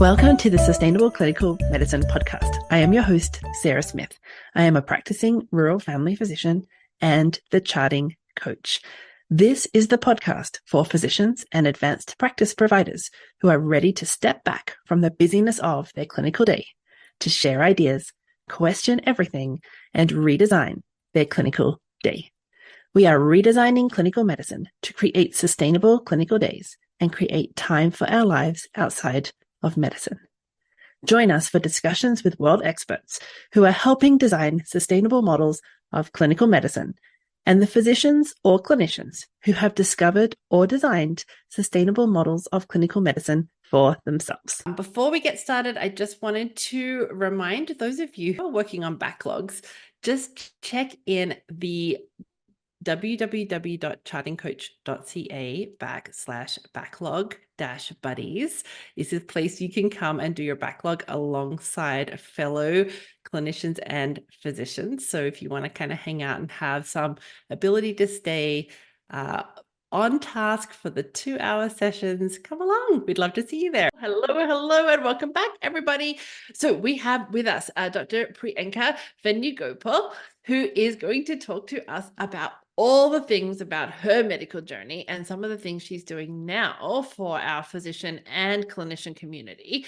Welcome to the Sustainable Clinical Medicine Podcast. I am your host, Sarah Smith. I am a practicing rural family physician and the charting coach. This is the podcast for physicians and advanced practice providers who are ready to step back from the busyness of their clinical day to share ideas, question everything, and redesign their clinical day. We are redesigning clinical medicine to create sustainable clinical days and create time for our lives outside of medicine. Join us for discussions with world experts who are helping design sustainable models of clinical medicine and the physicians or clinicians who have discovered or designed sustainable models of clinical medicine for themselves. Before we get started, I just wanted to remind those of you who are working on backlogs, just check in the www.chartingcoach.ca/backlog-buddies is the place you can come and do your backlog alongside fellow clinicians and physicians. So if you want to kind of hang out and have some ability to stay on task for the 2-hour sessions, come along. We'd love to see you there. Hello, and welcome back, everybody. So we have with us Dr. Priyanka Venugopal, who is going to talk to us about all the things about her medical journey and some of the things she's doing now for our physician and clinician community.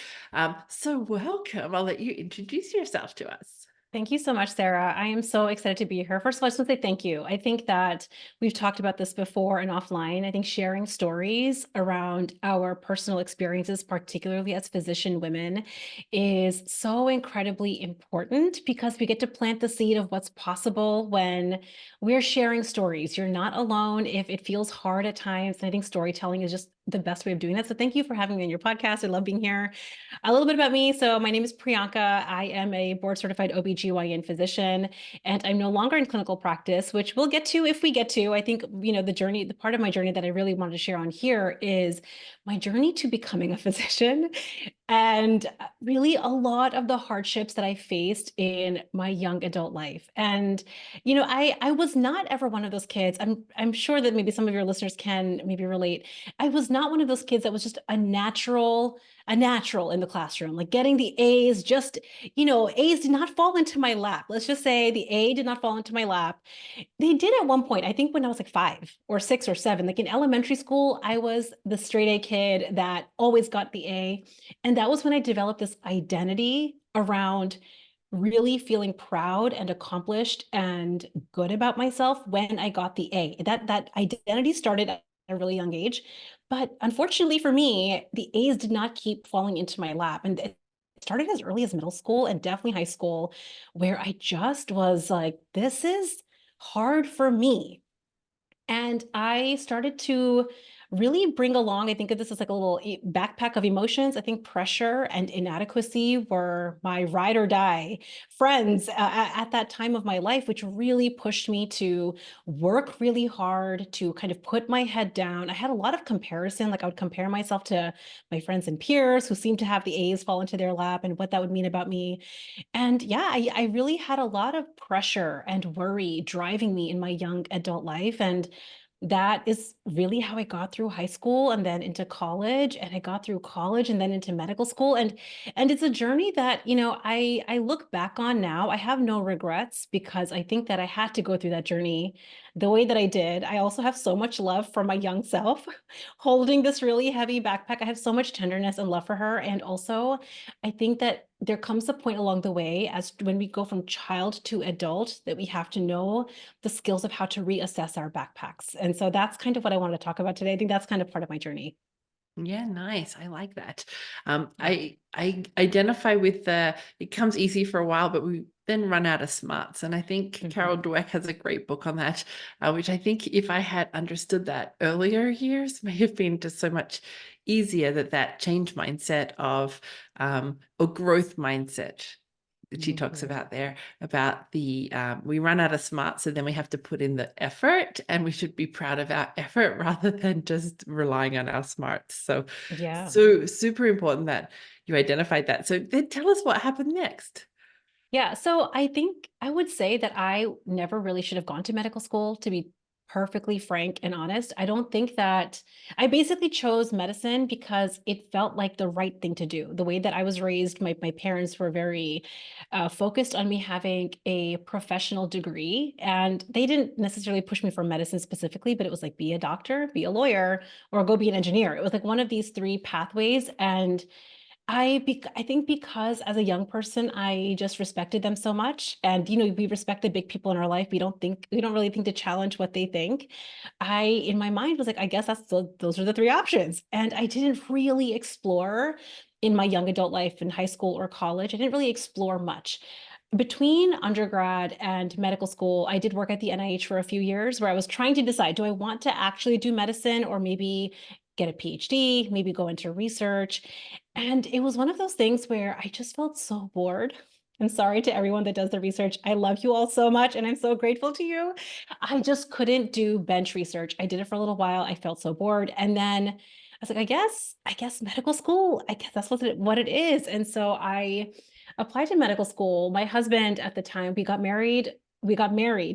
So welcome. I'll let you introduce yourself to us. Thank you so much, Sarah. I am so excited to be here. First of all, I just want to say thank you. I think that we've talked about this before and offline. I think sharing stories around our personal experiences, particularly as physician women, is so incredibly important because we get to plant the seed of what's possible when we're sharing stories. You're not alone if it feels hard at times. And I think storytelling is just the best way of doing that. So thank you for having me on your podcast. I love being here. A little bit about me. So my name is Priyanka. I am a board certified OBGYN physician, and I'm no longer in clinical practice, which we'll get to if we get to. I think, the part of my journey that I really wanted to share on here is my journey to becoming a physician and really a lot of the hardships that I faced in my young adult life. And, I was not ever one of those kids. I'm sure that maybe some of your listeners can maybe relate. I was not one of those kids that was just a natural in the classroom, like getting the A's, just, A's did not fall into my lap. Let's just say the A did not fall into my lap. They did at one point, I think when I was like 5 or 6 or 7, like in elementary school, I was the straight A kid that always got the A. And that was when I developed this identity around really feeling proud and accomplished and good about myself when I got the A. That identity started at a really young age. But unfortunately for me, the A's did not keep falling into my lap. And it started as early as middle school and definitely high school, where I just was like, this is hard for me. And I started to really bring along, I think of this as like a little backpack of emotions. I think pressure and inadequacy were my ride or die friends at that time of my life, which really pushed me to work really hard, to kind of put my head down. I had a lot of comparison, like I would compare myself to my friends and peers who seemed to have the A's fall into their lap and what that would mean about me. And yeah, I really had a lot of pressure and worry driving me in my young adult life. And that is really how I got through high school and then into college, and I got through college and then into medical school. And it's a journey that, I look back on now. I have no regrets because I think that I had to go through that journey the way that I did. I also have so much love for my young self holding this really heavy backpack. I have so much tenderness and love for her. And also, I think that there comes a point along the way as when we go from child to adult that we have to know the skills of how to reassess our backpacks. And so that's kind of what I wanted to talk about today. I think that's kind of part of my journey. Yeah, nice. I like that. I identify with the it comes easy for a while, but we then run out of smarts. And I think Carol Dweck has a great book on that, which I think if I had understood that earlier years, may have been just so much easier that change mindset of or growth mindset that she talks about there, about the we run out of smarts, so then we have to put in the effort, and we should be proud of our effort rather than just relying on our smarts. So Yeah. super important that you identified that. So then tell us what happened next. Yeah. So I think I would say that I never really should have gone to medical school, to be perfectly frank and honest, I don't think that I basically chose medicine because it felt like the right thing to do. The way that I was raised, my parents were very focused on me having a professional degree. And they didn't necessarily push me for medicine specifically, but it was like, be a doctor, be a lawyer, or go be an engineer. It was like one of these three pathways. And I think because as a young person, I just respected them so much. And, we respect the big people in our life. We don't really think to challenge what they think. In my mind was like, I guess those are the three options. And I didn't really explore in my young adult life in high school or college. I didn't really explore much. Between undergrad and medical school, I did work at the NIH for a few years where I was trying to decide, do I want to actually do medicine or maybe get a PhD, maybe go into research? And it was one of those things where I just felt so bored. I'm sorry to everyone that does the research. I love you all so much, and I'm so grateful to you. I just couldn't do bench research. I did it for a little while. I felt so bored. And then I was like, I guess medical school, I guess that's what it is. And so I applied to medical school. My husband at the time, we got married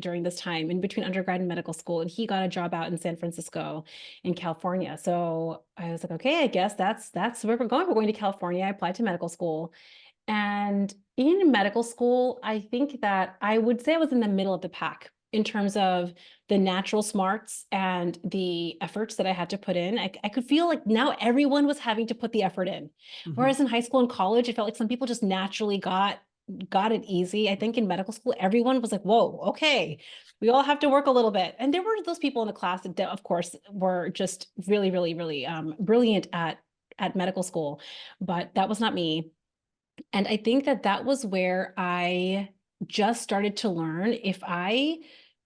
during this time in between undergrad and medical school, and he got a job out in San Francisco in California. So I was like, okay, I guess that's where we're going. We're going to California. I applied to medical school. And in medical school, I think that I would say I was in the middle of the pack in terms of the natural smarts and the efforts that I had to put in. I could feel like now everyone was having to put the effort in. Whereas in high school and college, it felt like some people just naturally got it easy. I think in medical school, everyone was like, whoa, okay, we all have to work a little bit. And there were those people in the class that, of course, were just really, really, really brilliant at medical school, but that was not me. And I think that that was where I just started to learn, if I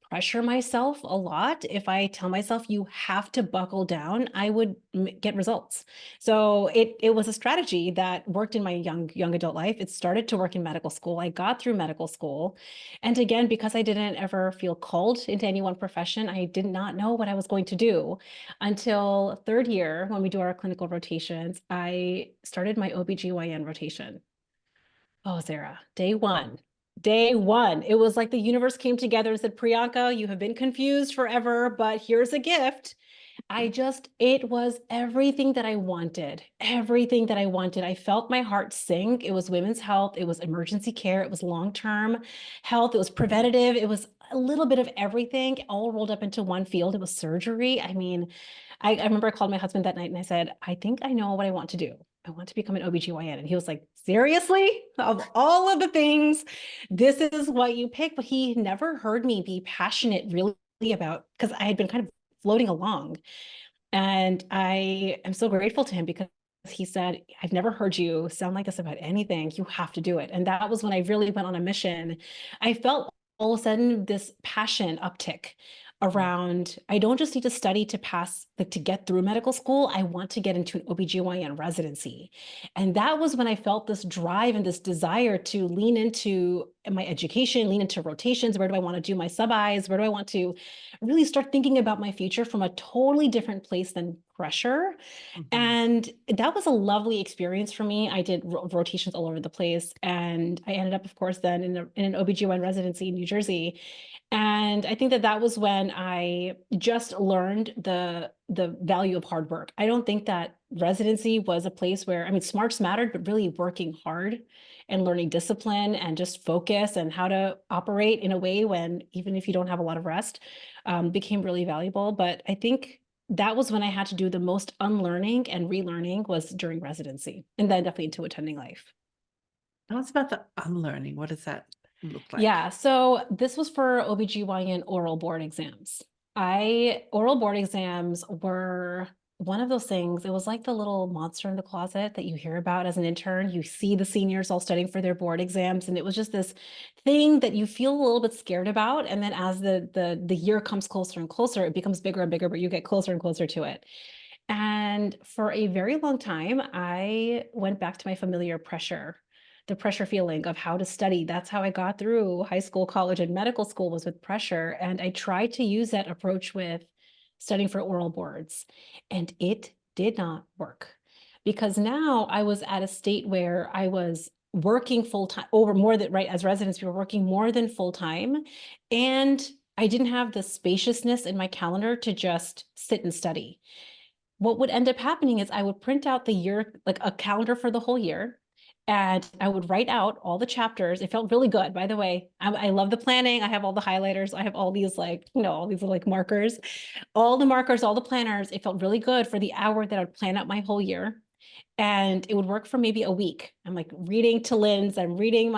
pressure myself a lot, if I tell myself you have to buckle down, I would get results. So it was a strategy that worked in my young adult life. It started to work in medical school. I got through medical school. And again, because I didn't ever feel called into any one profession, I did not know what I was going to do until third year when we do our clinical rotations. I started my OBGYN rotation. Oh, Sarah, day one, it was like the universe came together and said, Priyanka, you have been confused forever, but here's a gift. It was everything that I wanted, everything that I wanted. I felt my heart sink. It was women's health. It was emergency care. It was long-term health. It was preventative. It was a little bit of everything all rolled up into one field. It was surgery. I mean, I remember I called my husband that night and I said, I think I know what I want to do. I want to become an OBGYN. And he was like, seriously? Of all of the things, this is what you pick. But he never heard me be passionate really about, because I had been kind of floating along. And I am so grateful to him because he said, I've never heard you sound like this about anything. You have to do it. And that was when I really went on a mission. I felt all of a sudden this passion uptick around, I don't just need to study to pass, like to get through medical school. I want to get into an OBGYN residency. And that was when I felt this drive and this desire to lean into my education, lean into rotations. Where do I want to do my sub-Is? Where do I want to really start thinking about my future from a totally different place than pressure? And that was a lovely experience for me. I did rotations all over the place. And I ended up, of course, then in an OBGYN residency in New Jersey. And I think that that was when I just learned the value of hard work. I don't think that residency was a place where, I mean, smarts mattered, but really working hard and learning discipline and just focus and how to operate in a way when, even if you don't have a lot of rest, became really valuable. But I think that was when I had to do the most unlearning and relearning was during residency, and then definitely into attending life. Tell us about the unlearning. What does that look like? Yeah, so this was for OBGYN oral board exams. Oral board exams were one of those things. It was like the little monster in the closet that you hear about as an intern. You see the seniors all studying for their board exams, and it was just this thing that you feel a little bit scared about. And then as the year comes closer and closer, it becomes bigger and bigger, but you get closer and closer to it. And for a very long time, I went back to my familiar pressure, the pressure feeling of how to study. That's how I got through high school, college, and medical school, was with pressure. And I tried to use that approach with studying for oral boards, and it did not work, because now I was at a state where I was working full time over more than, right, as residents, we were working more than full time. And I didn't have the spaciousness in my calendar to just sit and study. What would end up happening is I would print out the year, like a calendar for the whole year, and I would write out all the chapters. It felt really good, by the way. I love the planning. I have all the highlighters. I have all these like, all these like markers, all the markers, all the planners. It felt really good for the hour that I would plan out my whole year. And it would work for maybe a week. I'm like reading to Lynn's, I'm reading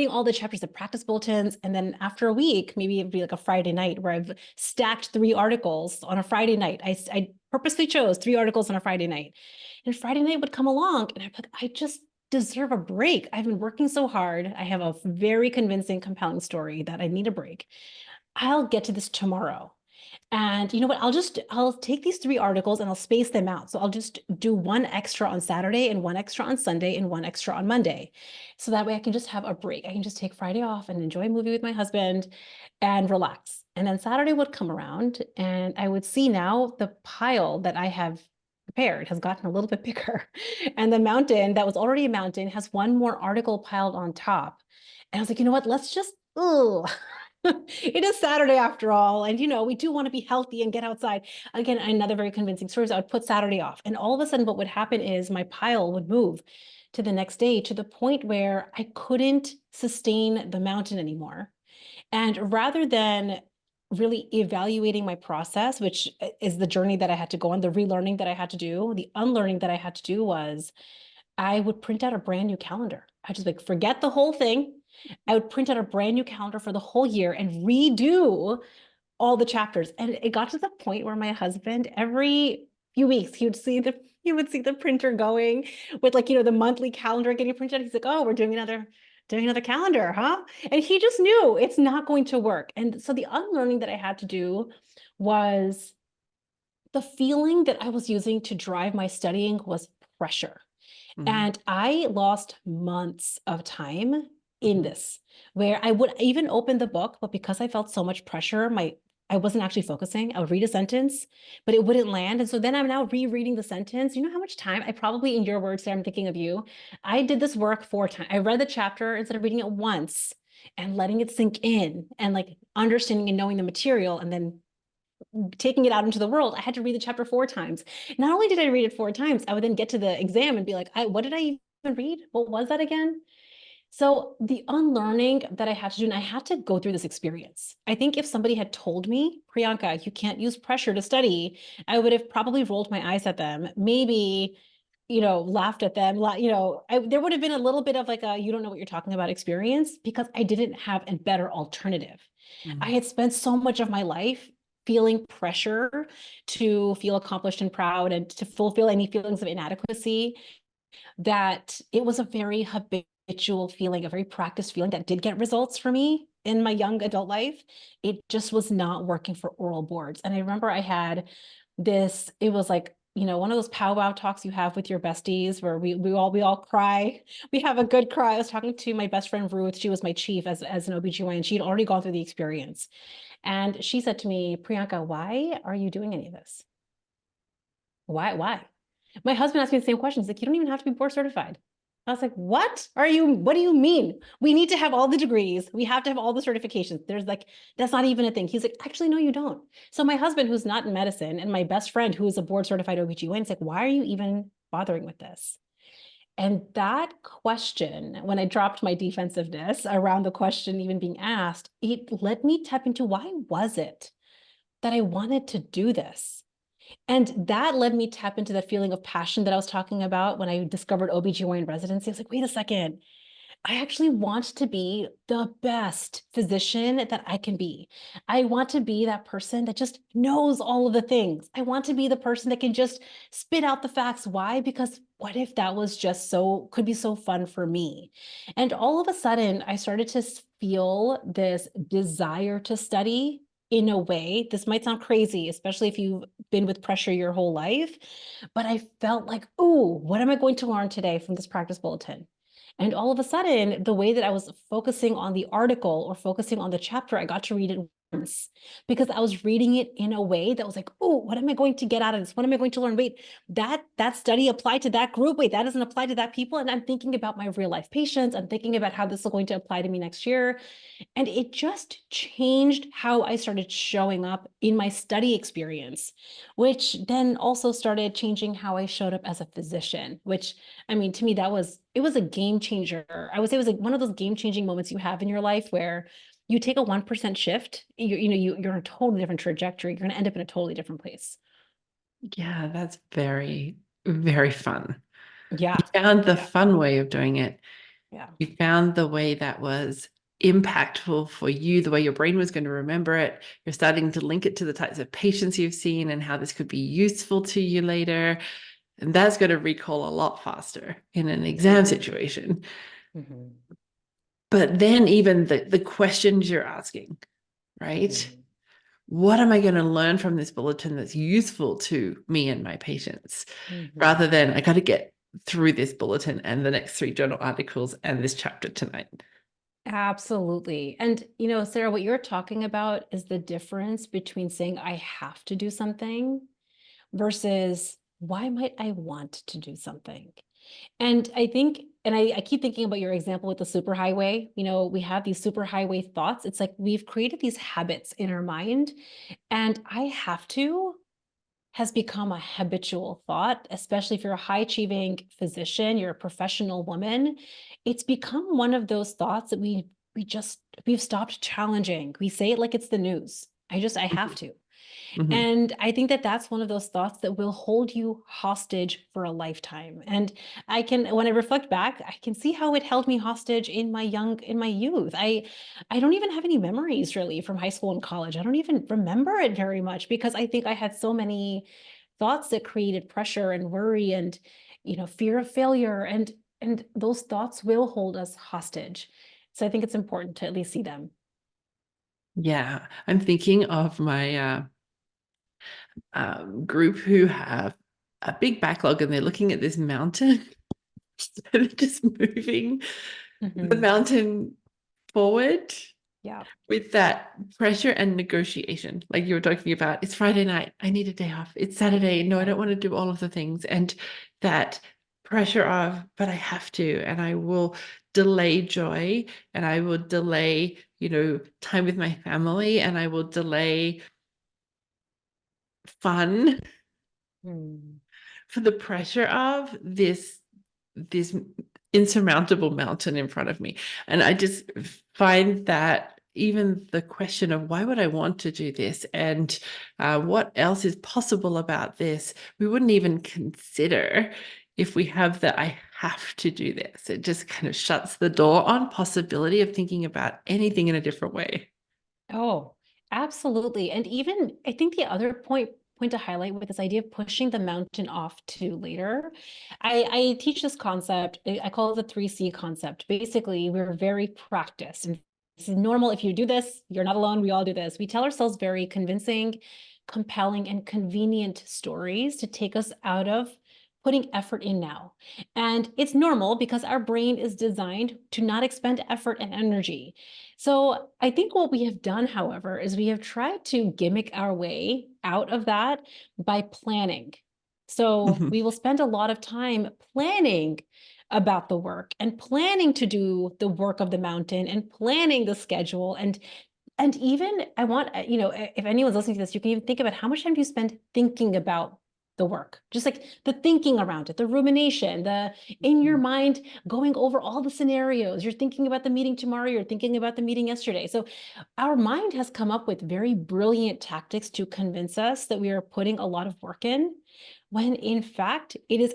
all the chapters of practice bulletins. And then after a week, maybe it'd be like a Friday night where I've stacked 3 articles on a Friday night. I purposely chose 3 articles on a Friday night. And Friday night would come along and I'm like, I just deserve a break. I've been working so hard. I have a very convincing, compelling story that I need a break. I'll get to this tomorrow. And you know what? I'll take these 3 articles and I'll space them out. So I'll just do one extra on Saturday and one extra on Sunday and one extra on Monday. So that way I can just have a break. I can just take Friday off and enjoy a movie with my husband and relax. And then Saturday would come around and I would see now the pile that I have prepared has gotten a little bit bigger. And the mountain that was already a mountain has one more article piled on top. And I was like, you know what? Let's just, oh, it is Saturday after all. And, we do want to be healthy and get outside. Again, another very convincing story is I would put Saturday off. And all of a sudden, what would happen is my pile would move to the next day to the point where I couldn't sustain the mountain anymore. And rather than really evaluating my process, which is the journey that I had to go on, the relearning that I had to do, the unlearning that I had to do was I would print out a brand new calendar. I just like forget the whole thing. I would print out a brand new calendar for the whole year and redo all the chapters. And it got to the point where my husband, every few weeks, he would see the printer going with like, the monthly calendar getting printed. He's like, oh, we're doing another calendar, huh? And he just knew it's not going to work. And so the unlearning that I had to do was the feeling that I was using to drive my studying was pressure. And I lost months of time in this, where I would even open the book, but because I felt so much pressure, I wasn't actually focusing. I would read a sentence, but it wouldn't land. And so then I'm now rereading the sentence. You know how much time I probably, in your words, I'm thinking of you. I did this work 4 times. I read the chapter instead of reading it once and letting it sink in and like understanding and knowing the material and then taking it out into the world. I had to read the chapter 4 times. Not only did I read it 4 times, I would then get to the exam and be like, what did I even read? What was that again? So the unlearning that I had to do, and I had to go through this experience. I think if somebody had told me, Priyanka, you can't use pressure to study, I would have probably rolled my eyes at them, maybe, laughed at them, there would have been a little bit of like a, you don't know what you're talking about experience because I didn't have a better alternative. I had spent so much of my life feeling pressure to feel accomplished and proud and to fulfill any feelings of inadequacy, that it was a very habitual feeling, a very practiced feeling that did get results for me in my young adult life. It just was not working for oral boards. And I remember I had this, it was like, one of those powwow talks you have with your besties where we all cry. We have a good cry. I was talking to my best friend Ruth. She was my chief as an OBGYN. She'd already gone through the experience. And she said to me, Priyanka, why are you doing any of this? Why? My husband asked me the same question. He's like, you don't even have to be board certified. I was like, what do you mean? We need to have all the degrees. We have to have all the certifications. That's not even a thing. He's like, actually, no, you don't. So my husband, who's not in medicine, and my best friend, who is a board certified OBGYN, is like, why are you even bothering with this? And that question, when I dropped my defensiveness around the question even being asked, it let me tap into why was it that I wanted to do this? And that led me tap into the feeling of passion that I was talking about when I discovered OBGYN residency. I was like, wait a second, I actually want to be the best physician that I can be. I want to be that person that just knows all of the things. I want to be the person that can just spit out the facts. Why? Because what if that was just could be so fun for me? And all of a sudden, I started to feel this desire to study in a way. This might sound crazy, especially if you've been with pressure your whole life, but I felt like, ooh, what am I going to learn today from this practice bulletin? And all of a sudden, the way that I was focusing on the article or focusing on the chapter, I got to read it because I was reading it in a way that was like, oh, what am I going to get out of this? What am I going to learn? Wait, that study applied to that group. Wait, that doesn't apply to that people. And I'm thinking about my real life patients. I'm thinking about how this is going to apply to me next year. And it just changed how I started showing up in my study experience, which then also started changing how I showed up as a physician, which, I mean, to me, it was a game changer. I would say it was like one of those game changing moments you have in your life where you take a 1% shift, you're on a totally different trajectory. You're going to end up in a totally different place. Yeah, that's very, very fun. Yeah. You found the fun way of doing it. Yeah. You found the way that was impactful for you, the way your brain was going to remember it. You're starting to link it to the types of patients you've seen and how this could be useful to you later. And that's going to recall a lot faster in an exam situation. Mhm. But then even the questions you're asking, right? Mhm. What am I going to learn from this bulletin that's useful to me and my patients? Mhm. Rather than I got to get through this bulletin and the next 3 journal articles and this chapter tonight. Absolutely. And, Sarah, what you're talking about is the difference between saying I have to do something versus why might I want to do something? And I think, and I keep thinking about your example with the superhighway. We have these superhighway thoughts. It's like we've created these habits in our mind, and I have to has become a habitual thought, especially if you're a high achieving physician, you're a professional woman. It's become one of those thoughts that we've stopped challenging. We say it like it's the news. I have to. Mhm. And I think that that's one of those thoughts that will hold you hostage for a lifetime. And when I reflect back, I can see how it held me hostage in my youth. I don't even have any memories really from high school and college. I don't even remember it very much because I think I had so many thoughts that created pressure and worry and, fear of failure. And those thoughts will hold us hostage. So I think it's important to at least see them. Yeah, I'm thinking of my group who have a big backlog and they're looking at this mountain. They're just moving the Mhm. mountain forward Yeah. with that pressure and negotiation. Like you were talking about, it's Friday night. I need a day off. It's Saturday. No, I don't want to do all of the things. And that pressure of, but I have to, and I will delay joy and I will delay, time with my family and I will delay fun Mm. for the pressure of this insurmountable mountain in front of me. And I just find that even the question of why would I want to do this and what else is possible about this, we wouldn't even consider if we have the I have to do this. It just kind of shuts the door on possibility of thinking about anything in a different way. Oh, absolutely. And even I think the other point to highlight with this idea of pushing the mountain off to later, I teach this concept. I call it the 3C concept. Basically, we're very practiced. And this is normal. If you do this, you're not alone. We all do this. We tell ourselves very convincing, compelling, and convenient stories to take us out of putting effort in now. And it's normal because our brain is designed to not expend effort and energy. So I think what we have done, however, is we have tried to gimmick our way out of that by planning. So Mhm. we will spend a lot of time planning about the work and planning to do the work of the mountain and planning the schedule and even I want, if anyone's listening to this, you can even think about how much time do you spend thinking about the work, just like the thinking around it, the rumination, the in your mind going over all the scenarios. You're thinking about the meeting tomorrow, you're thinking about the meeting yesterday. So our mind has come up with very brilliant tactics to convince us that we are putting a lot of work in, when in fact it's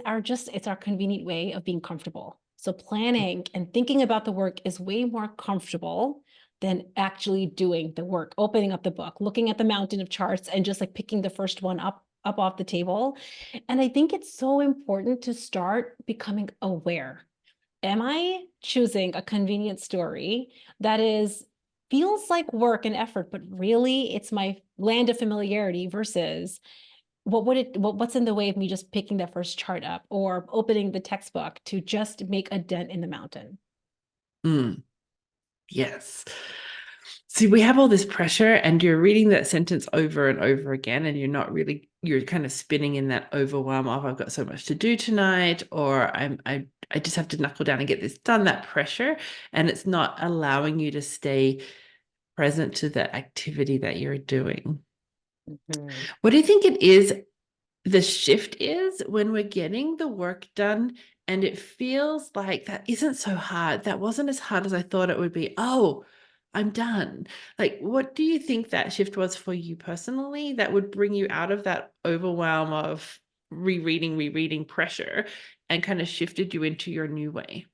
our convenient way of being comfortable. So planning and thinking about the work is way more comfortable than actually doing the work, opening up the book, looking at the mountain of charts and just like picking the first one up off the table. And I think it's so important to start becoming aware. Am I choosing a convenient story that is feels like work and effort, but really it's my land of familiarity versus what's in the way of me just picking that first chart up or opening the textbook to just make a dent in the mountain? Mm, yes. See, we have all this pressure, and you're reading that sentence over and over again, and you're kind of spinning in that overwhelm of I've got so much to do tonight, or I just have to knuckle down and get this done, that pressure, and it's not allowing you to stay present to the activity that you're doing. Mhm. What do you think it is the shift is when we're getting the work done and it feels like that isn't so hard? That wasn't as hard as I thought it would be. Oh, I'm done. Like, what do you think that shift was for you personally that would bring you out of that overwhelm of rereading pressure and kind of shifted you into your new way?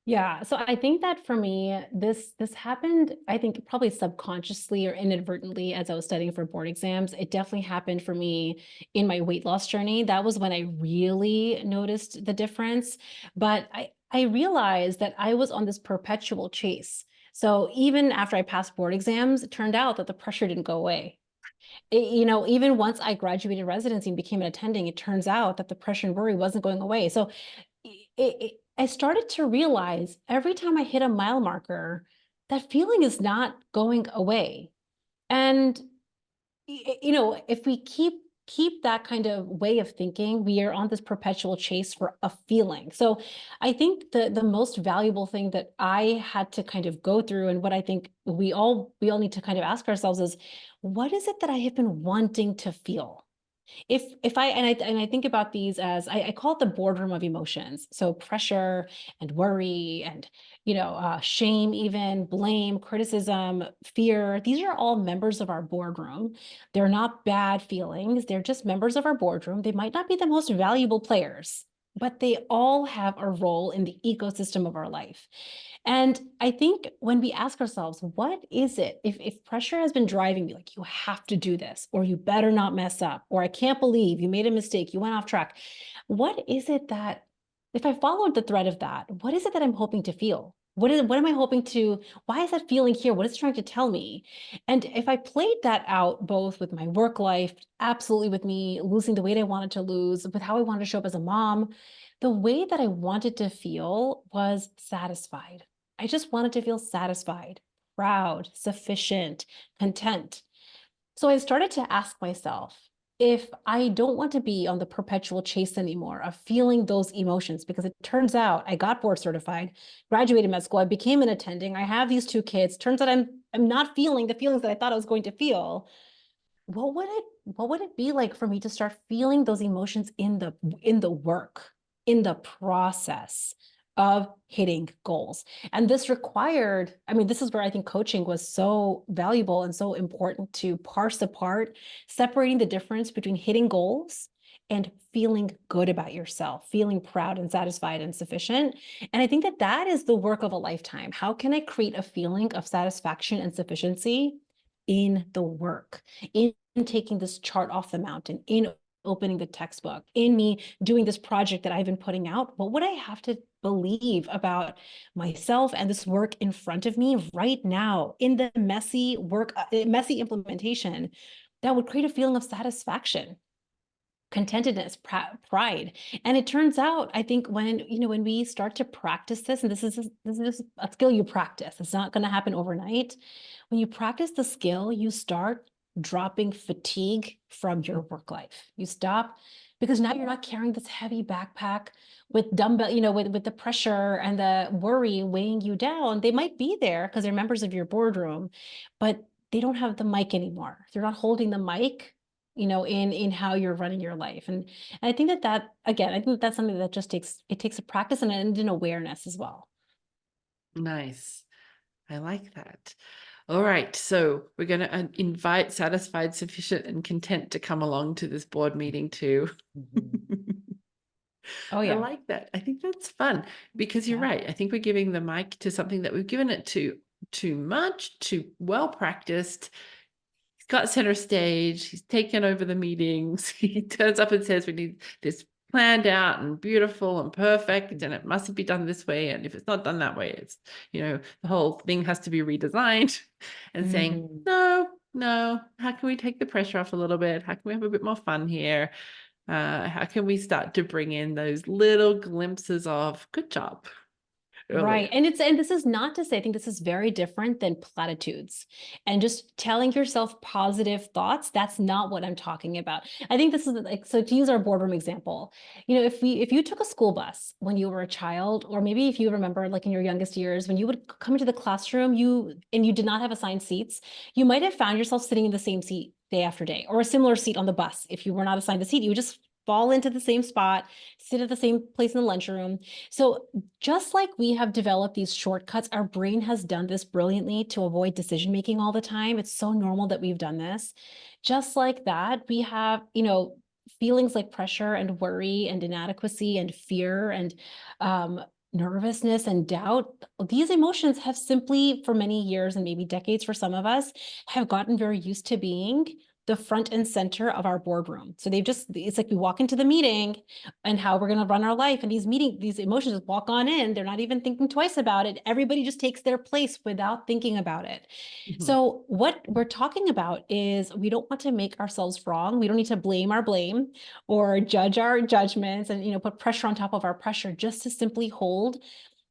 Yeah, so I think that for me, this happened, I think probably subconsciously or inadvertently as I was studying for board exams. It definitely happened for me in my weight loss journey. That was when I really noticed the difference. But I realized that I was on this perpetual chase. So even after I passed board exams, it turned out that the pressure didn't go away. Even once I graduated residency and became an attending, it turns out that the pressure and worry wasn't going away. So I started to realize every time I hit a mile marker, that feeling is not going away. And if we keep that kind of way of thinking, we are on this perpetual chase for a feeling. So I think the most valuable thing that I had to kind of go through, and what I think we all need to kind of ask ourselves is, what is it that I have been wanting to feel? If I think about these as I call it the boardroom of emotions. So pressure and worry and shame, even blame, criticism, fear. These are all members of our boardroom. They're not bad feelings. They're just members of our boardroom. They might not be the most valuable players, but they all have a role in the ecosystem of our life. And I think when we ask ourselves, what is it? If pressure has been driving me, like you have to do this, or you better not mess up, or I can't believe you made a mistake, you went off track. What is it that, if I followed the thread of that, what is it that I'm hoping to feel? What am I hoping to, why is that feeling here? What is it trying to tell me? And if I played that out both with my work life, absolutely with me losing the weight I wanted to lose, with how I wanted to show up as a mom, the way that I wanted to feel was satisfied. I just wanted to feel satisfied, proud, sufficient, content. So I started to ask myself, if I don't want to be on the perpetual chase anymore of feeling those emotions, because it turns out I got board certified, graduated med school, I became an attending, I have these two kids. Turns out I'm not feeling the feelings that I thought I was going to feel. What would it be like for me to start feeling those emotions in the work, in the process of hitting goals? And this required, I mean, this is where I think coaching was so valuable and so important, to parse apart, separating the difference between hitting goals and feeling good about yourself, feeling proud and satisfied and sufficient. And I think that that is the work of a lifetime. How can I create a feeling of satisfaction and sufficiency in the work, in taking this chart off the mountain, in opening the textbook, in me doing this project that I've been putting out? What would I have to believe about myself and this work in front of me right now in the messy work, messy implementation, that would create a feeling of satisfaction, contentedness, pride? And it turns out, I think, when we start to practice this, and this is a skill you practice, it's not going to happen overnight. When you practice the skill, you start dropping fatigue from your work life. You stop, because now you're not carrying this heavy backpack with dumbbell, with the pressure and the worry weighing you down. They might be there because they're members of your boardroom, but they don't have the mic anymore. They're not holding the mic, in how you're running your life. And I think that again, I think that's something that just takes a practice and an awareness as well. Nice. I like that. All right. So we're going to invite satisfied, sufficient, and content to come along to this board meeting too. Mhm. Oh I yeah. like that. I think that's fun because you're Yeah. right. I think we're giving the mic to something that we've given it to too much, too well practiced. He's got center stage. He's taken over the meetings. He turns up and says, we need this planned out and beautiful and perfect, and it must be done this way. And if it's not done that way, it's, the whole thing has to be redesigned. And saying, Mhm. no, no, how can we take the pressure off a little bit? How can we have a bit more fun here? How can we start to bring in those little glimpses of good job? Right. earlier. And this is not to say, I think this is very different than platitudes and just telling yourself positive thoughts. That's not what I'm talking about. I think this is like, so to use our boardroom example, if you took a school bus when you were a child, or maybe if you remember like in your youngest years, when you would come into the classroom, you did not have assigned seats, you might have found yourself sitting in the same seat day after day, or a similar seat on the bus. If you were not assigned a seat, you would just fall into the same spot, sit at the same place in the lunchroom. So just like we have developed these shortcuts, our brain has done this brilliantly to avoid decision making all the time. It's so normal that we've done this. Just like that, we have, feelings like pressure and worry and inadequacy and fear and nervousness and doubt. These emotions have simply, for many years and maybe decades for some of us, have gotten very used to being the front and center of our boardroom. So it's like we walk into the meeting and how we're going to run our life. And these emotions just walk on in. They're not even thinking twice about it. Everybody just takes their place without thinking about it. Mhm. So what we're talking about is we don't want to make ourselves wrong. We don't need to blame our blame or judge our judgments and, put pressure on top of our pressure, just to simply hold,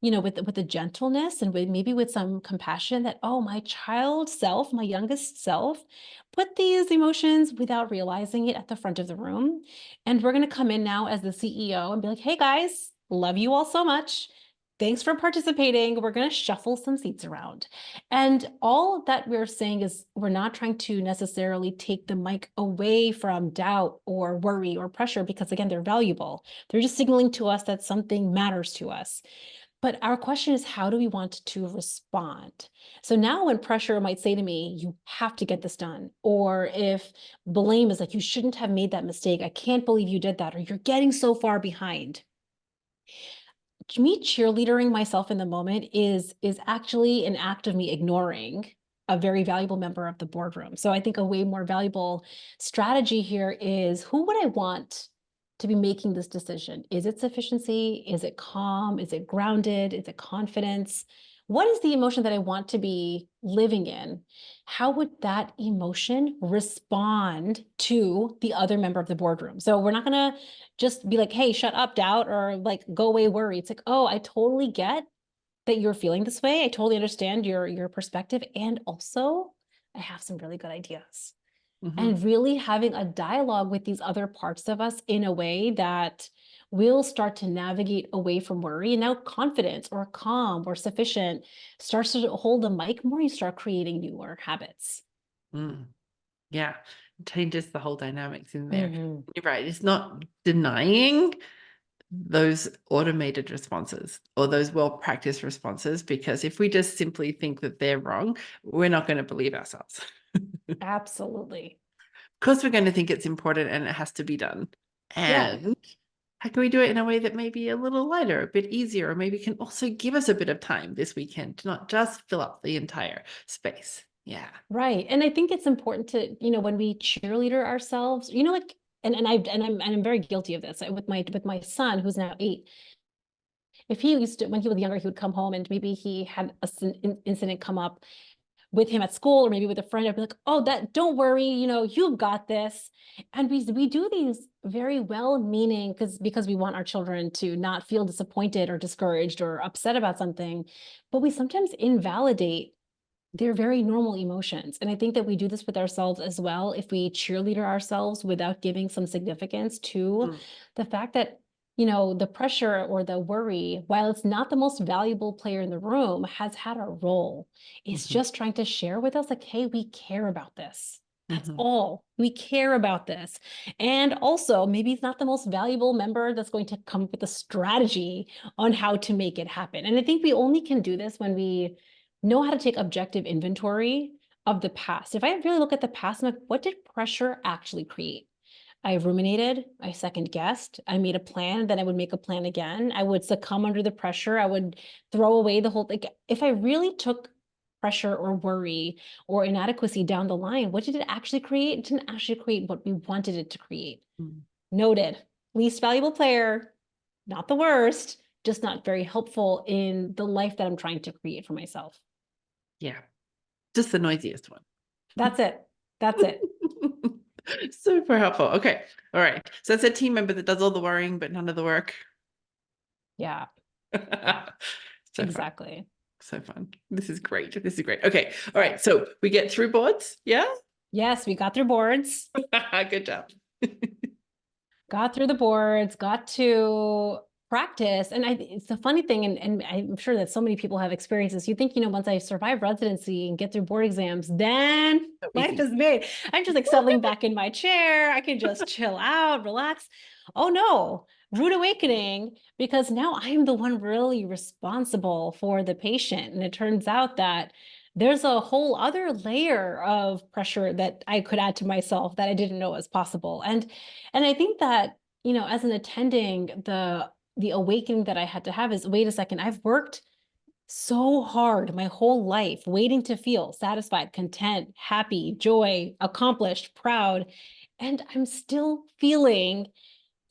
with a gentleness and maybe with some compassion that, oh, my child self, my youngest self, put these emotions without realizing it at the front of the room. And we're going to come in now as the CEO and be like, hey guys, love you all so much. Thanks for participating. We're going to shuffle some seats around. And all that we're saying is we're not trying to necessarily take the mic away from doubt or worry or pressure, because again, they're valuable. They're just signaling to us that something matters to us. But our question is, how do we want to respond? So now when pressure might say to me, you have to get this done, or if blame is like, you shouldn't have made that mistake, I can't believe you did that, or you're getting so far behind. Me cheerleadering myself in the moment is actually an act of me ignoring a very valuable member of the boardroom. So I think a way more valuable strategy here is, who would I want to be making this decision? Is it sufficiency? Is it calm? Is it grounded? Is it confidence? What is the emotion that I want to be living in? How would that emotion respond to the other member of the boardroom? So we're not going to just be like, hey, shut up, doubt, or like, go away, worry. It's like, oh, I totally get that you're feeling this way. I totally understand your perspective. And also, I have some really good ideas. Mhm. And really having a dialogue with these other parts of us in a way that will start to navigate away from worry. And now confidence or calm or sufficient starts to hold the mic more. You start creating newer habits. Mm. Yeah, it changes the whole dynamics in there. Mhm. You're right. It's not denying those automated responses or those well-practiced responses, because if we just simply think that they're wrong, we're not going to believe ourselves. Absolutely. Of course, we're going to think it's important and it has to be done. Yeah. And how can we do it in a way that may be a little lighter, a bit easier, or maybe can also give us a bit of time this weekend to not just fill up the entire space? Yeah. Right. And I think it's important to, when we cheerleader ourselves, like, and I'm very guilty of this with my son, who's now 8. If he used to, when he was younger, he would come home and maybe he had incident come up with him at school, or maybe with a friend. I'd be like, oh, don't worry, you've got this. And we do these very well-meaning, because we want our children to not feel disappointed or discouraged or upset about something, but we sometimes invalidate they're very normal emotions. And I think that we do this with ourselves as well. If we cheerleader ourselves without giving some significance to Mm. the fact that, the pressure or the worry, while it's not the most valuable player in the room, has had a role. It's Mhm. just trying to share with us, like, hey, we care about this. That's Mhm. all. We care about this. And also, maybe it's not the most valuable member that's going to come up with a strategy on how to make it happen. And I think we only can do this when we know how to take objective inventory of the past. If I really look at the past, I'm like, what did pressure actually create? I ruminated, I second guessed, I made a plan, then I would make a plan again. I would succumb under the pressure. I would throw away the whole thing. If I really took pressure or worry or inadequacy down the line, what did it actually create? It didn't actually create what we wanted it to create. Mm. Noted. Least valuable player, not the worst, just not very helpful in the life that I'm trying to create for myself. Yeah, just the noisiest one. That's it. That's it. Super helpful. Okay. All right. So it's a team member that does all the worrying, but none of the work. Yeah. Yeah. So fun. Exactly. So fun. This is great. This is great. Okay. All right. So we get through boards. Yeah. Yes, we got through boards. Good job. Got through the boards, got to practice. And it's the funny thing, and I'm sure that so many people have experiences. You think, once I survive residency and get through board exams, then So life easy. is made. I'm just like settling back in my chair. I can just chill out, relax. Oh no, rude awakening, because now I'm the one really responsible for the patient. And it turns out that there's a whole other layer of pressure that I could add to myself that I didn't know was possible. And I think that, as an attending, the awakening that I had to have is, wait a second, I've worked so hard my whole life waiting to feel satisfied, content, happy, joy, accomplished, proud, and I'm still feeling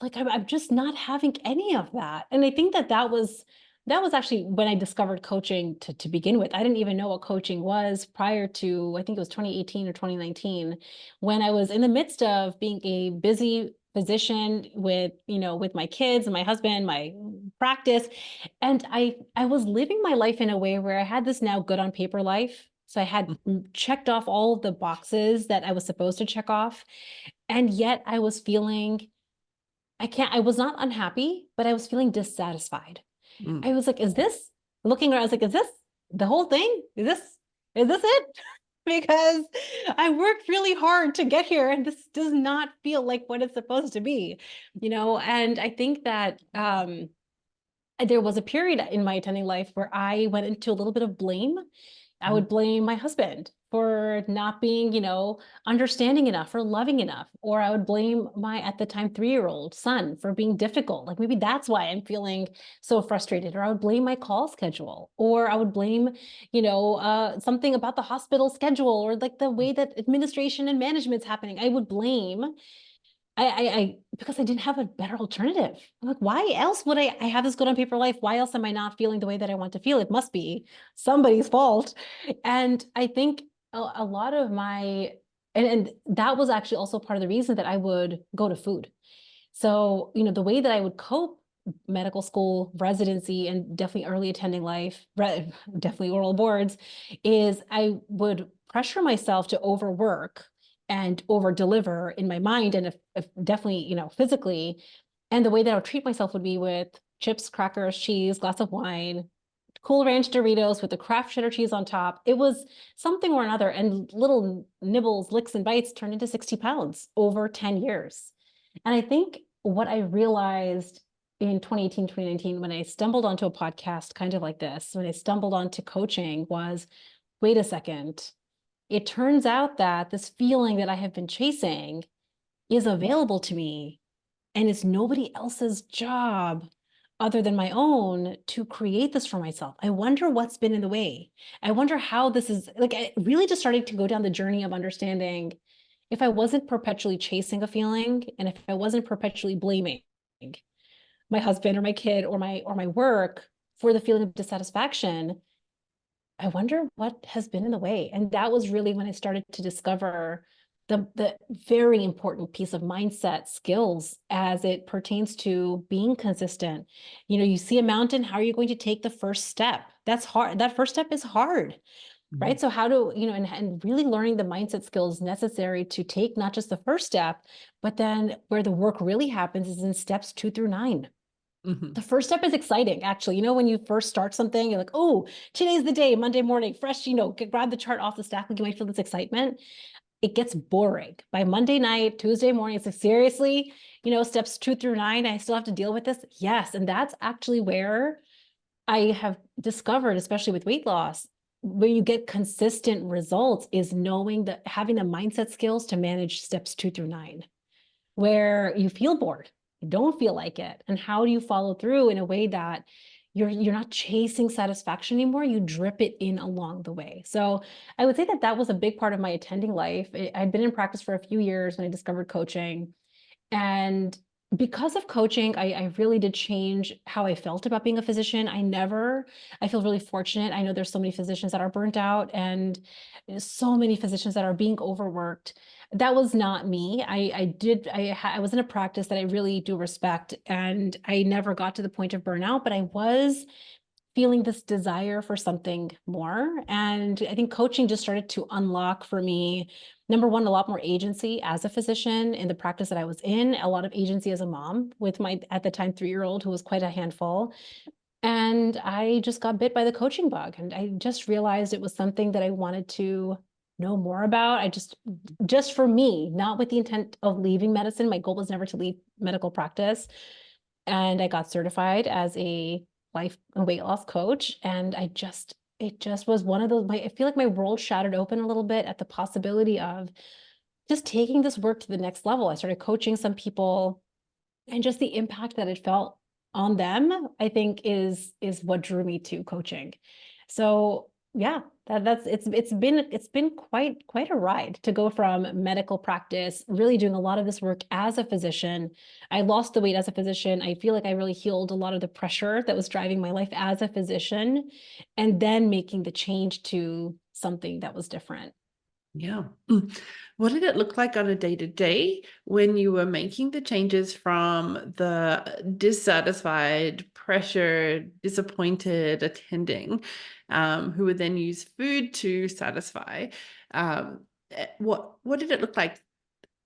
like I'm just not having any of that. And I think that was actually when I discovered coaching to begin with. I didn't even know what coaching was prior to, I think it was 2018 or 2019, when I was in the midst of being a busy physician with my kids and my husband, my practice. And I was living my life in a way where I had this now good on paper life. So I had checked off all of the boxes that I was supposed to check off. And yet I was feeling I was not unhappy, but I was feeling dissatisfied. Mm. I was like, is this looking around? I was like, is this the whole thing? Is this it? Because I worked really hard to get here and this does not feel like what it's supposed to be, and I think that there was a period in my attending life where I went into a little bit of blame. I would blame my husband for not being, understanding enough or loving enough. Or I would blame my, at the time, 3-year-old son for being difficult. Like maybe that's why I'm feeling so frustrated. Or I would blame my call schedule. Or I would blame, something about the hospital schedule or like the way that administration and management's happening. I would blame because I didn't have a better alternative. I'm like, why else would I have this good on paper life? Why else am I not feeling the way that I want to feel? It must be somebody's fault. And I think a lot of and that was actually also part of the reason that I would go to food. So, the way that I would cope, medical school, residency, and definitely early attending life, definitely oral boards, is I would pressure myself to overwork and over deliver in my mind and if definitely, physically. And the way that I would treat myself would be with chips, crackers, cheese, glass of wine, Cool Ranch Doritos with the Kraft cheddar cheese on top. It was something or another. And little nibbles, licks, and bites turned into 60 pounds over 10 years. And I think what I realized in 2018, 2019, when I stumbled onto a podcast kind of like this, when I stumbled onto coaching, was wait a second. It turns out that this feeling that I have been chasing is available to me, and it's nobody else's job other than my own to create this for myself. I wonder what's been in the way. I wonder how this is like, I really just started to go down the journey of understanding if I wasn't perpetually chasing a feeling and if I wasn't perpetually blaming my husband or my kid or my work for the feeling of dissatisfaction, I wonder what has been in the way. And that was really when I started to discover the very important piece of mindset skills as it pertains to being consistent. You see a mountain, how are you going to take the first step? That's hard. That first step is hard, right? So how do, and really learning the mindset skills necessary to take not just the first step, but then where the work really happens is in steps 2 through 9. Mm-hmm. The first step is exciting, actually. When you first start something, you're like, oh, today's the day, Monday morning, fresh, grab the chart off the stack, like you might feel this excitement. It gets boring. By Monday night, Tuesday morning, it's like, seriously, steps 2 through 9, I still have to deal with this? Yes. And that's actually where I have discovered, especially with weight loss, where you get consistent results is knowing that having the mindset skills to manage steps 2 through 9, where you feel bored, you don't feel like it. And how do you follow through in a way that you're not chasing satisfaction anymore, you drip it in along the way. So I would say that that was a big part of my attending life. I'd been in practice for a few years when I discovered coaching. And because of coaching, I really did change how I felt about being a physician. I feel really fortunate. I know there's so many physicians that are burnt out and so many physicians that are being overworked. That was not me. I was in a practice that I really do respect, and I never got to the point of burnout, but I was feeling this desire for something more. And I think coaching just started to unlock for me, number one, a lot more agency as a physician in the practice that I was in, a lot of agency as a mom with my, at the time, 3-year-old who was quite a handful. And I just got bit by the coaching bug, and I just realized it was something that I wanted to know more about. Just for me, not with the intent of leaving medicine. My goal was never to leave medical practice. And I got certified as a life and weight loss coach. And it just was one of those, I feel like my world shattered open a little bit at the possibility of just taking this work to the next level. I started coaching some people, and just the impact that it felt on them, I think is what drew me to coaching. So yeah, that's it's been quite a ride to go from medical practice, really doing a lot of this work as a physician. I lost the weight as a physician. I feel like I really healed a lot of the pressure that was driving my life as a physician, and then making the change to something that was different. Yeah. What did it look like on a day-to-day when you were making the changes from the dissatisfied, pressured, disappointed attending, who would then use food to satisfy? What did it look like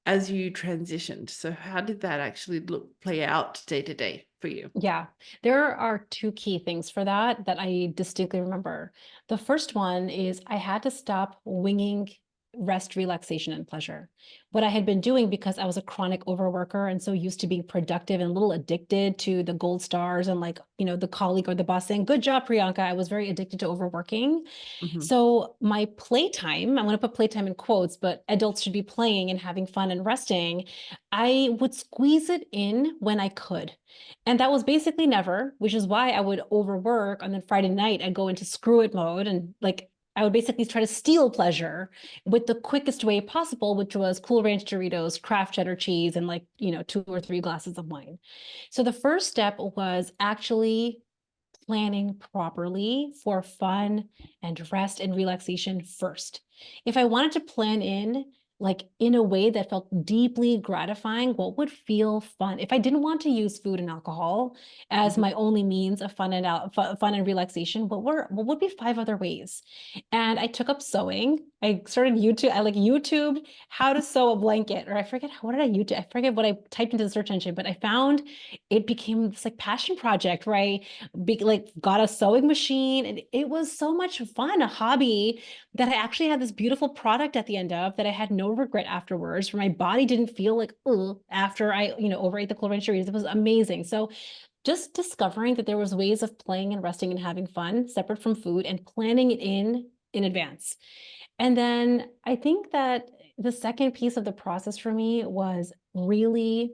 as you transitioned? So how did that actually play out day to day for you? Yeah, there are two key things for that that I distinctly remember. The first one is I had to stop winging rest, relaxation, and pleasure. What I had been doing, because I was a chronic overworker and so used to being productive and a little addicted to the gold stars and, like, the colleague or the boss saying, "Good job, Priyanka." I was very addicted to overworking. Mhm. So my playtime, I'm going to put playtime in quotes, but adults should be playing and having fun and resting. I would squeeze it in when I could. And that was basically never, which is why I would overwork. And then Friday night, I'd go into screw it mode. And like, I would basically try to steal pleasure with the quickest way possible, which was Cool Ranch Doritos, Kraft cheddar cheese, and, like, 2 or 3 glasses of wine. So the first step was actually planning properly for fun and rest and relaxation first. If I wanted to plan in, like, in a way that felt deeply gratifying, what would feel fun? If I didn't want to use food and alcohol as Mhm. my only means of fun and relaxation, what would be 5 other ways? And I took up sewing. I started YouTube. I like YouTubed how to sew a blanket, or I forget what did I YouTube. I forget what I typed into the search engine, but I found it became this like passion project, right? Like, got a sewing machine, and it was so much fun, a hobby that I actually had this beautiful product at the end of that I had no regret afterwards, where my body didn't feel like, ugh, after I, overate the Cool Ranch Doritos. It was amazing. So just discovering that there was ways of playing and resting and having fun separate from food, and planning it in advance. And then I think that the second piece of the process for me was really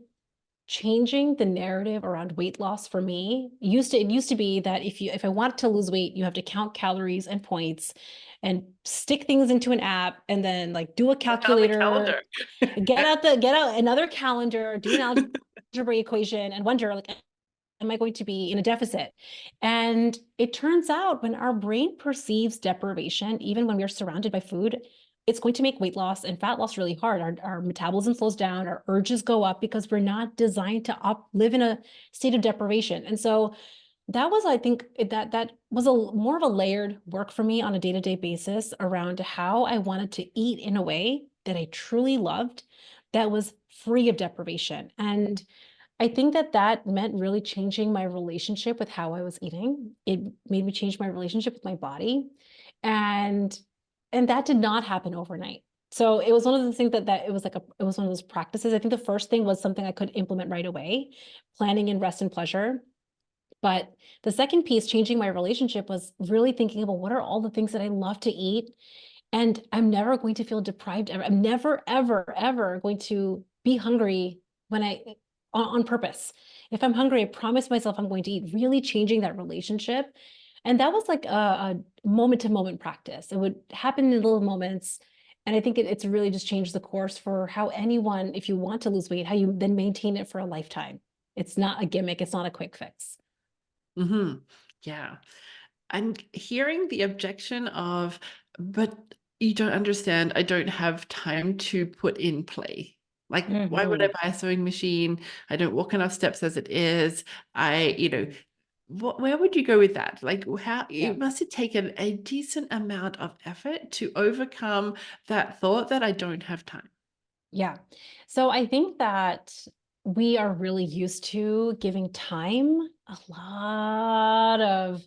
changing the narrative around weight loss for me. It used to be that if I wanted to lose weight, you have to count calories and points and stick things into an app, and then, like, do a I found the calculator, calendar. get out another calendar, do an algebra equation, and wonder, like, am I going to be in a deficit? And it turns out when our brain perceives deprivation, even when we're surrounded by food, it's going to make weight loss and fat loss really hard. Our metabolism slows down, our urges go up, because we're not designed to live in a state of deprivation. And so that was, I think, that was a more of a layered work for me on a day-to-day basis around how I wanted to eat in a way that I truly loved, that was free of deprivation. And I think that that meant really changing my relationship with how I was eating. It made me change my relationship with my body. And that did not happen overnight. So it was one of the things that it was one of those practices. I think the first thing was something I could implement right away, planning in rest and pleasure. But the second piece, changing my relationship, was really thinking about what are all the things that I love to eat. And I'm never going to feel deprived ever. I'm never, ever, ever going to be hungry when on purpose. If I'm hungry, I promise myself I'm going to eat, really changing that relationship. And that was like a moment to moment practice. It would happen in little moments. And I think it's really just changed the course for how anyone, if you want to lose weight, how you then maintain it for a lifetime. It's not a gimmick. It's not a quick fix. Hmm. Yeah. And hearing the objection of, but you don't understand, I don't have time to put in play. Like, why would I Mhm. buy a sewing machine? I don't walk enough steps as it is. I, where would you go with that? Like, how Yeah. it must have taken a decent amount of effort to overcome that thought that I don't have time. Yeah. So I think that we are really used to giving time a lot of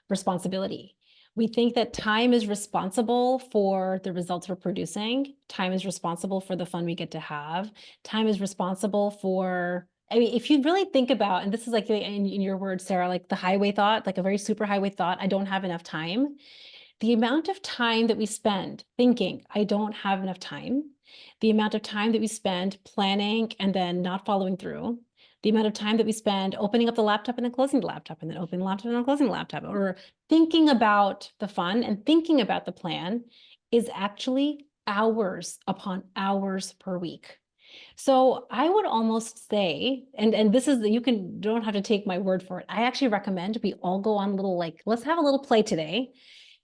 responsibility. We think that time is responsible for the results we're producing. Time is responsible for the fun we get to have. Time is responsible for, I mean, if you really think about, and this is like in your words, Sarah, like the highway thought, like a very super highway thought, I don't have enough time. The amount of time that we spend thinking, I don't have enough time, the amount of time that we spend planning and then not following through, the amount of time that we spend opening up the laptop and then closing the laptop and then opening the laptop and then closing the laptop, or thinking about the fun and thinking about the plan is actually hours upon hours per week. So I would almost say, and this is, you don't have to take my word for it. I actually recommend we all go on a little, like, let's have a little play today.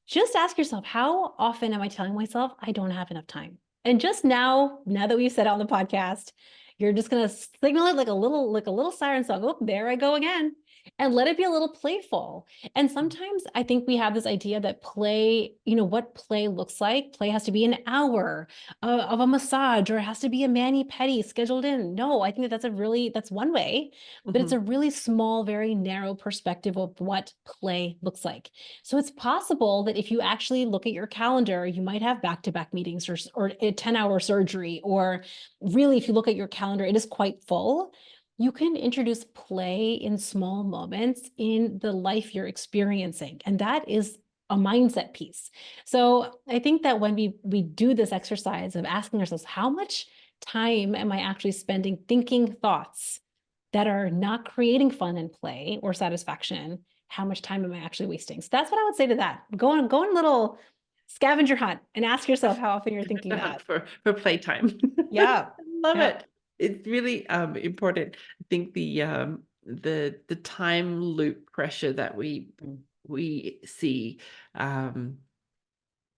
Just ask yourself, how often am I telling myself I don't have enough time? And just now that we've said it on the podcast, you're just gonna signal it like a little siren song. Oh, there I go again. And let it be a little playful. And sometimes I think we have this idea that play, what play looks like. Play has to be an hour of a massage, or it has to be a mani-pedi scheduled in. No, I think that's one way, but it's a really small, very narrow perspective of what play looks like. So it's possible that if you actually look at your calendar, you might have back-to-back meetings or a 10-hour surgery, or really, if you look at your calendar, it is quite full. You can introduce play in small moments in the life you're experiencing. And that is a mindset piece. So I think that when we do this exercise of asking ourselves, how much time am I actually spending thinking thoughts that are not creating fun and play or satisfaction? How much time am I actually wasting? So that's what I would say to that. Go on a little scavenger hunt and ask yourself how often you're thinking that. for playtime. Yeah. I love Yeah. it. It's really important. I think the time loop pressure that we see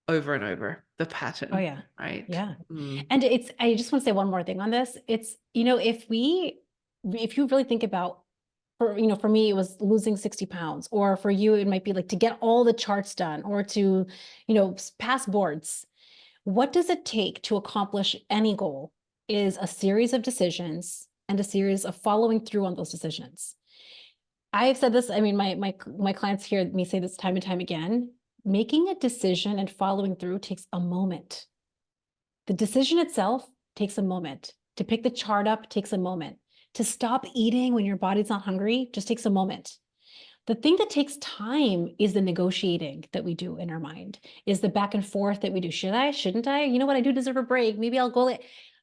over and over, the Oh, pattern, yeah. right? Yeah. Mm. And I just want to say one more thing on this. It's, if you really think about, for me, it was losing 60 pounds, or for you, it might be like to get all the charts done, or to, pass boards. What does it take to accomplish any goal is a series of decisions and a series of following through on those decisions. I've said this, I mean, my clients hear me say this time and time again. Making a decision and following through takes a moment. The decision itself takes a moment. To pick the chart up takes a moment. To stop eating when your body's not hungry just takes a moment. The thing that takes time is the negotiating that we do in our mind, is the back and forth that we do. Should I? Shouldn't I? You know what? I do deserve a break. Maybe I'll go.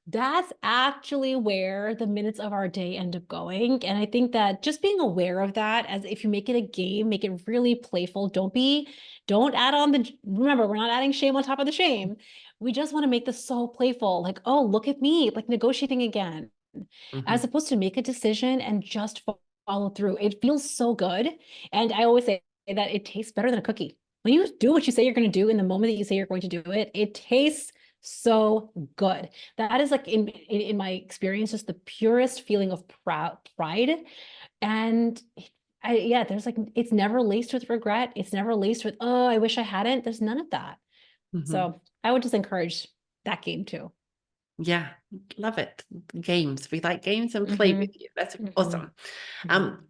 That's actually where the minutes of our day end up going. And I think that just being aware of that, as if you make it a game, make it really playful. Don't add on remember, we're not adding shame on top of the shame. We just want to make this so playful. Like, oh, look at me, like negotiating again, as Mhm. opposed to make a decision and just follow through. It feels so good. And I always say that it tastes better than a cookie. When you do what you say you're going to do in the moment that you say you're going to do it, it tastes so good. That is like in my experience, just the purest feeling of pride. And yeah, there's like, it's never laced with regret. It's never laced with, oh, I wish I hadn't. There's none of that. Mhm. So I would just encourage that game too. Yeah, love it. Games. We like games and play Mm-hmm. with you. That's Mm-hmm. awesome. Mm-hmm. Um,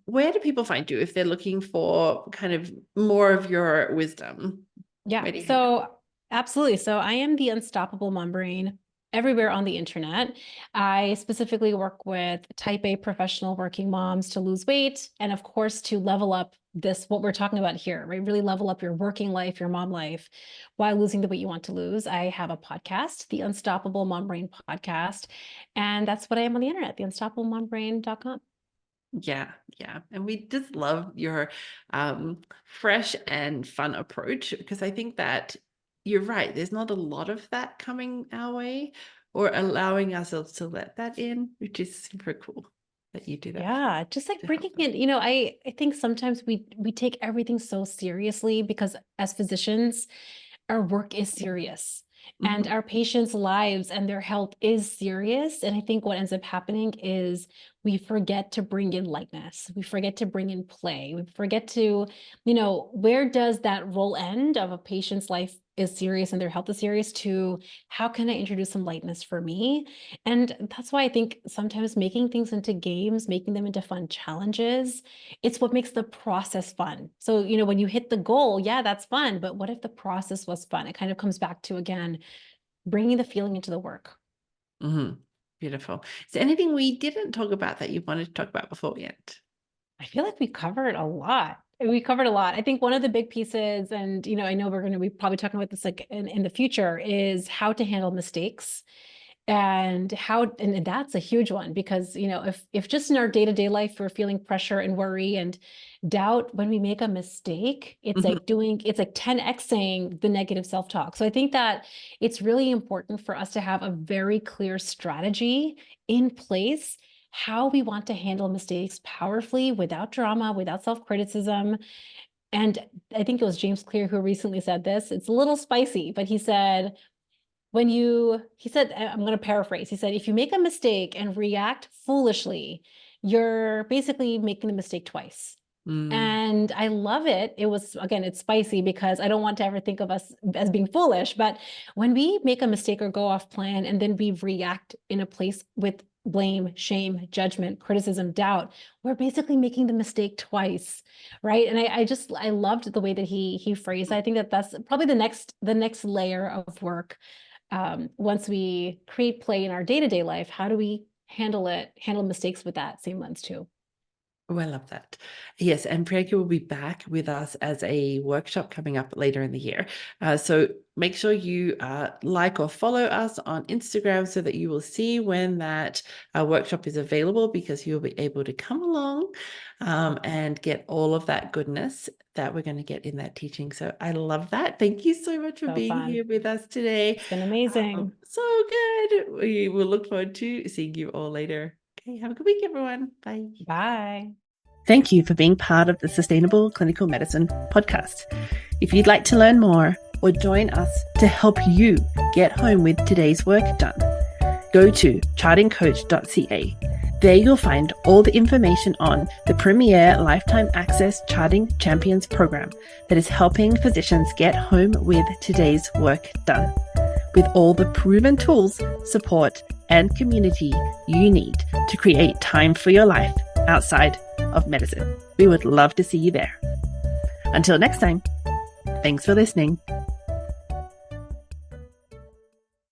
where do people find you if they're looking for kind of more of your wisdom? Yeah, Where do you hang out? so absolutely. So I am the unstoppable mom brain everywhere on the internet. I specifically work with type A professional working moms to lose weight, and of course to level up what we're talking about here, right? Really level up your working life, your mom life, while losing the weight you want to lose. I have a podcast, the Unstoppable Mom Brain Podcast, and that's what I am on the internet, theunstoppablemombrain.com. Yeah, yeah. And we just love your fresh and fun approach, because I think that you're right. There's not a lot of that coming our way, or allowing ourselves to let that in, which is super cool that you do that Yeah, just like to help bringing them. in, I think sometimes we take everything so seriously because as physicians, our work is serious and Mhm. our patients' lives and their health is serious. And I think what ends up happening is we forget to bring in lightness. We forget to bring in play. We forget to, you know, where does that role end of a patient's life is serious and their health is serious to how can I introduce some lightness for me? And that's why I think sometimes making things into games, making them into fun challenges, it's what makes the process fun. So, you know, when you hit the goal, yeah, that's fun. But what if the process was fun? It kind of comes back to, again, bringing the feeling into the work. Mm-hmm. Beautiful. Is there anything we didn't talk about that you wanted to talk about before we end? I feel like we covered a lot. We covered a lot. I think one of the big pieces, and you know, I know we're going to be probably talking about this like in the future, is how to handle mistakes. And how, and that's a huge one because, you know, if just in our day-to-day life, we're feeling pressure and worry and doubt, when we make a mistake, it's like it's like 10x saying the negative self-talk. So I think that it's really important for us to have a very clear strategy in place, how we want to handle mistakes powerfully, without drama, without self-criticism. And I think it was James Clear who recently said this. It's a little spicy, but he said, I'm going to paraphrase. He said, if you make a mistake and react foolishly, you're basically making the mistake twice. And I love it. It was, again, it's spicy because I don't want to ever think of us as being foolish, but when we make a mistake or go off plan and then we react in a place with blame, shame, judgment, criticism, doubt, we're basically making the mistake twice, right? And I loved the way that he phrased it. I think that that's probably the next layer of work. Once we create play in our day-to-day life, how do we handle mistakes with that same lens too? Oh, I love that. Yes, and Priyanka will be back with us as a workshop coming up later in the year. So make sure you like or follow us on Instagram so that you will see when that workshop is available, because you'll be able to come along and get all of that goodness that we're going to get in that teaching. So I love that. Thank you so much for So being fun. here with us today. It's been amazing. So good. We will look forward to seeing you all later. Okay, have a good week, everyone. Bye. Bye. Thank you for being part of the Sustainable Clinical Medicine podcast. If you'd like to learn more or join us to help you get home with today's work done, go to chartingcoach.ca. There you'll find all the information on the premier Lifetime Access Charting Champions program that is helping physicians get home with today's work done, with all the proven tools, support, and community you need to create time for your life outside of medicine. We would love to see you there. Until next time, thanks for listening.